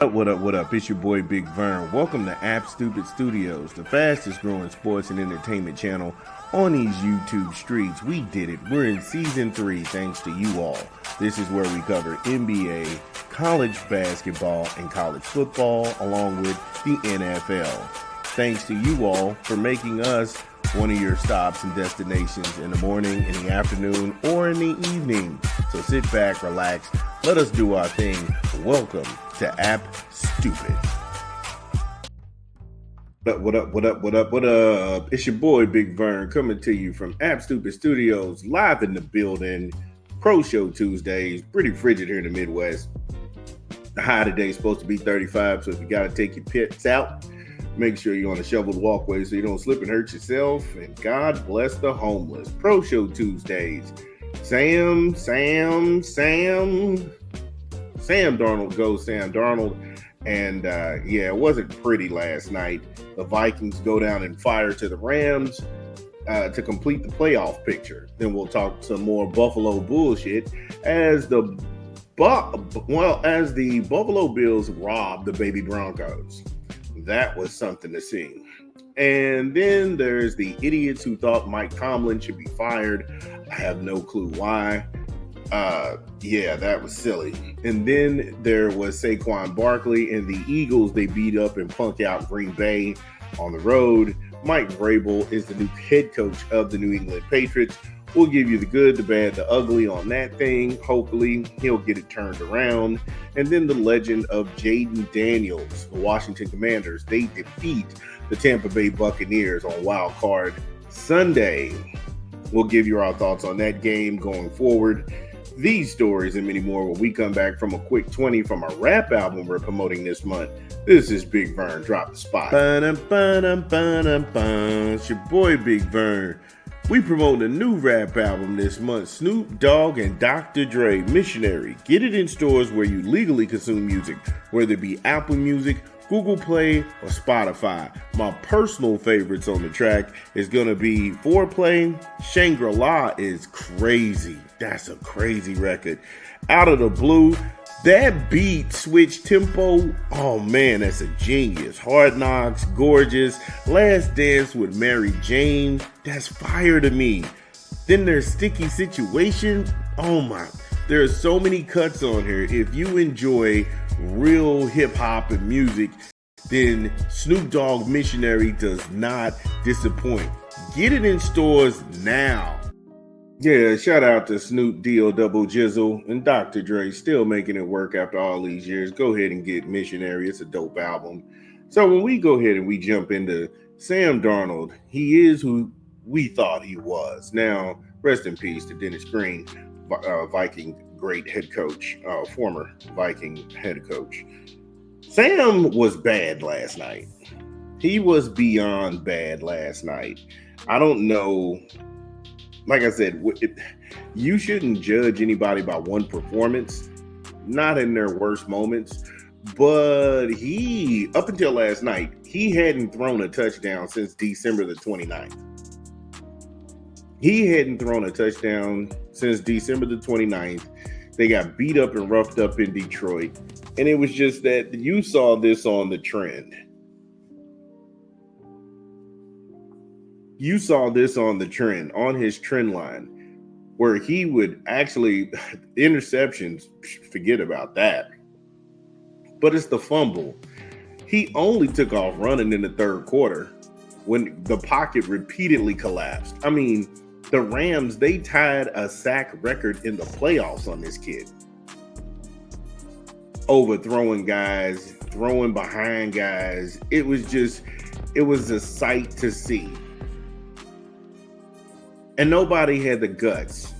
What up, what up? It's your boy Big Vern. Welcome to App Stupid Studios, the fastest growing sports and entertainment channel on these YouTube streets. We did it. We're in season 3 thanks to you all. This is where we cover NBA, college basketball, and college football, along with the NFL. Thanks to you all for making us one of your stops and destinations in the morning, in the afternoon, or in the evening. So sit back, relax, let us do our thing. Welcome to App Stupid. What up? It's your boy Big Vern coming to you from App Stupid Studios, live in the building. Pro Show Tuesdays, pretty frigid here in the Midwest. The high today is supposed to be 35, so if you got to take your pets out, make sure you're on a shoveled walkway so you don't slip and hurt yourself. And God bless the homeless. Pro Show Tuesdays. Sam Darnold goes Sam Darnold. And it wasn't pretty last night. The Vikings go down and fire to the Rams to complete the playoff picture. Then we'll talk some more Buffalo bullshit as the Buffalo Bills robbed the baby Broncos. That was something to see. And then there's the idiots who thought Mike Tomlin should be fired. I have no clue why. That was silly. And then there was Saquon Barkley and the Eagles. They beat up and punk out Green Bay on the road. Mike Vrabel is the new head coach of the New England Patriots. We'll give you the good, the bad, the ugly on that thing. Hopefully, he'll get it turned around. And then the legend of Jaden Daniels, the Washington Commanders. They defeat the Tampa Bay Buccaneers on Wild Card Sunday. We'll give you our thoughts on that game going forward. These stories and many more when we come back from a quick 20 from our rap album we're promoting this month. This is Big Vern. Drop the spot. It's your boy Big Vern. We promote a new rap album this month. Snoop Dogg and Dr. Dre, Missionary. Get it in stores where you legally consume music, whether it be Apple Music, Google Play, or Spotify. My personal favorites on the track is going to be Foreplay. Shangri-La is crazy. That's a crazy record. Out of the Blue, that beat switch tempo, oh man, that's a genius. Hard Knocks, Gorgeous, Last Dance with Mary Jane, that's fire to me. Then there's Sticky Situation, oh my, there are so many cuts on here. If you enjoy real hip hop and music, then Snoop Dogg Missionary does not disappoint. Get it in stores now. Yeah, shout out to Snoop D.O. Double Jizzle and Dr. Dre, still making it work after all these years. Go ahead and get Missionary. It's a dope album. So when we go ahead and we jump into Sam Darnold, he is who we thought he was. Now, rest in peace to Dennis Green, Viking great head coach, former Viking head coach. Sam was bad last night. He was beyond bad last night. I don't know. Like I said, you shouldn't judge anybody by one performance, not in their worst moments. But up until last night, he hadn't thrown a touchdown since December the 29th. He hadn't thrown a touchdown since December the 29th. They got beat up and roughed up in Detroit. And it was just that you saw this on the trend. You saw this on the trend, on his trend line, where he would actually, interceptions, forget about that. But it's the fumble. He only took off running in the third quarter when the pocket repeatedly collapsed. I mean, the Rams, they tied a sack record in the playoffs on this kid. Overthrowing guys, throwing behind guys. It was a sight to see. And nobody had the guts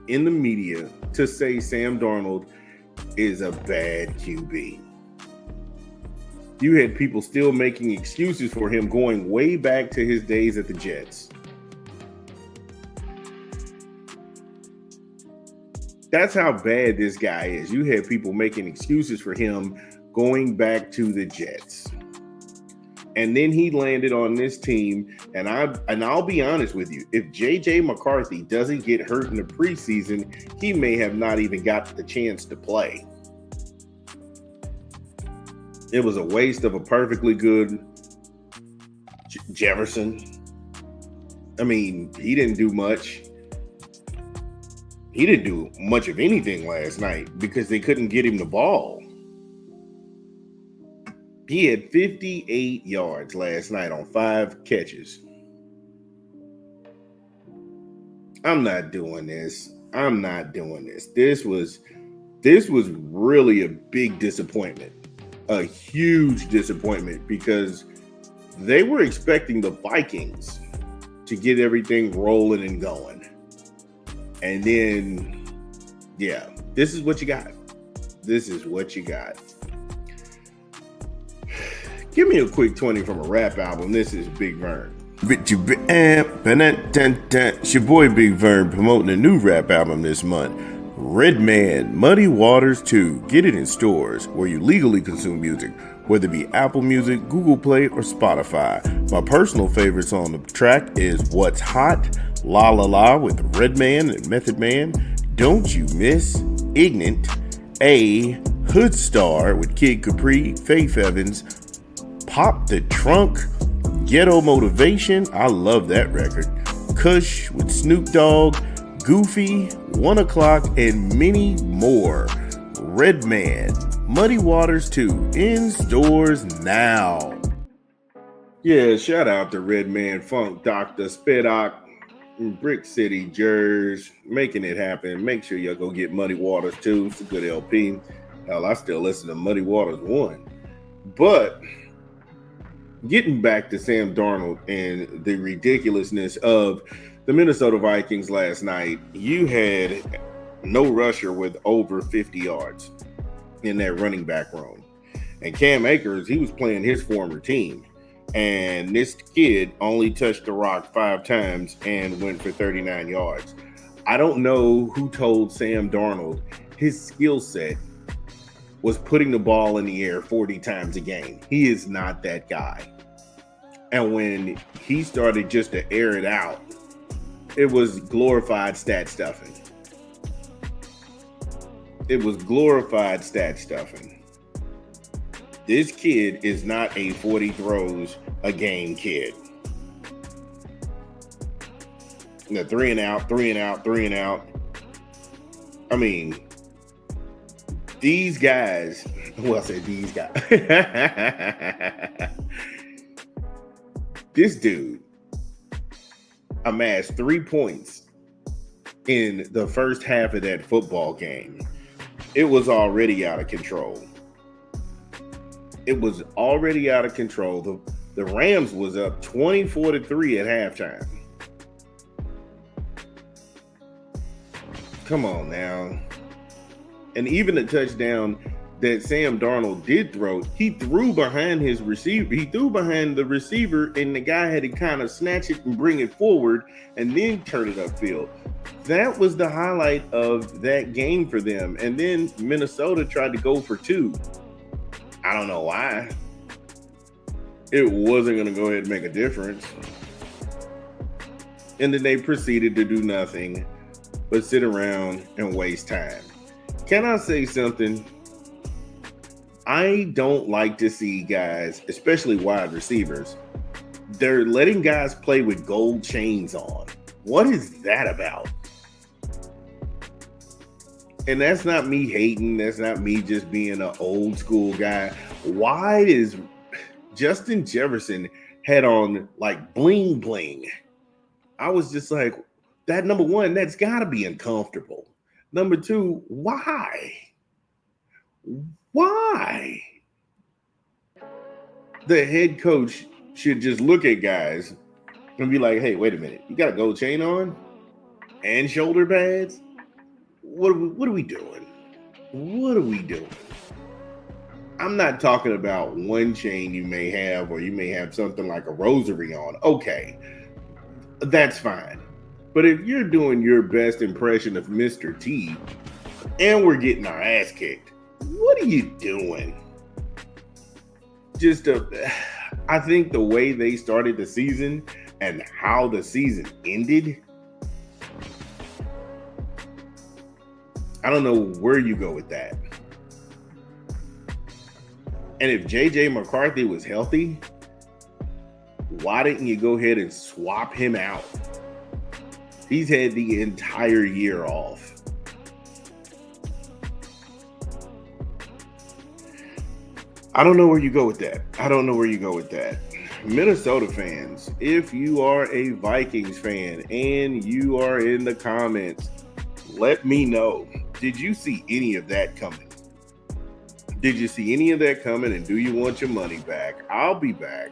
in the media to say Sam Darnold is a bad QB. You had people still making excuses for him going way back to his days at the Jets. That's how bad this guy is. You had people making excuses for him going back to the Jets. And then he landed on this team. And I'll be honest with you, if J.J. McCarthy doesn't get hurt in the preseason, he may have not even got the chance to play. It was a waste of a perfectly good Jefferson. I mean, he didn't do much. He didn't do much of anything last night because they couldn't get him the ball. He had 58 yards last night on 5 catches. I'm not doing this. This was really a big disappointment. A huge disappointment because they were expecting the Vikings to get everything rolling and going. And then, yeah, this is what you got. Give me a quick 20 from a rap album. This is Big Vern. It's your boy Big Vern promoting a new rap album this month. Redman, Muddy Waters 2. Get it in stores where you legally consume music, whether it be Apple Music, Google Play, or Spotify. My personal favorites on the track is What's Hot, La La La with Redman and Method Man, Don't You Miss, Ignorant, A, Hood Star with Kid Capri, Faith Evans, Pop the Trunk, Ghetto Motivation, I love that record, Kush with Snoop Dogg, Goofy, 1 O'Clock, and many more. Redman, Muddy Waters 2, in stores now. Yeah, shout out to Redman, Funk Doctor, Spedoc, in Brick City, Jersey, making it happen. Make sure y'all go get Muddy Waters 2. It's a good LP. Hell, I still listen to Muddy Waters 1. But getting back to Sam Darnold and the ridiculousness of the Minnesota Vikings last night, you had no rusher with over 50 yards in that running back room. And Cam Akers, he was playing his former team. And this kid only touched the rock 5 times and went for 39 yards. I don't know who told Sam Darnold his skill set was putting the ball in the air 40 times a game. He is not that guy. And when he started just to air it out, it was glorified stat stuffing. This kid is not a 40 throws a game kid. The 3 and out. I mean, these guys, well, I said these guys. This dude amassed 3 points in the first half of that football game. It was already out of control. The Rams was up 24-3 at halftime. Come on now. And even the touchdown that Sam Darnold did throw, he threw behind his receiver. He threw behind the receiver, and the guy had to kind of snatch it and bring it forward and then turn it upfield. That was the highlight of that game for them. And then Minnesota tried to go for 2. I don't know why. It wasn't going to go ahead and make a difference. And then they proceeded to do nothing but sit around and waste time. Can I say something? I don't like to see guys, especially wide receivers, they're letting guys play with gold chains on. What is that about? And that's not me hating. That's not me just being an old school guy. Why does Justin Jefferson had on like bling bling? I was just like, that number one, that's got to be uncomfortable. Number 2, why? Why? The head coach should just look at guys and be like, hey, wait a minute. You got a gold chain on? And shoulder pads? What are we doing? I'm not talking about one chain you may have, or you may have something like a rosary on. Okay, that's fine. But if you're doing your best impression of Mr. T and we're getting our ass kicked, what are you doing? I think the way they started the season and how the season ended, I don't know where you go with that. And if JJ McCarthy was healthy, why didn't you go ahead and swap him out? He's had the entire year off. I don't know where you go with that. Minnesota fans, if you are a Vikings fan and you are in the comments, let me know. Did you see any of that coming? And do you want your money back? I'll be back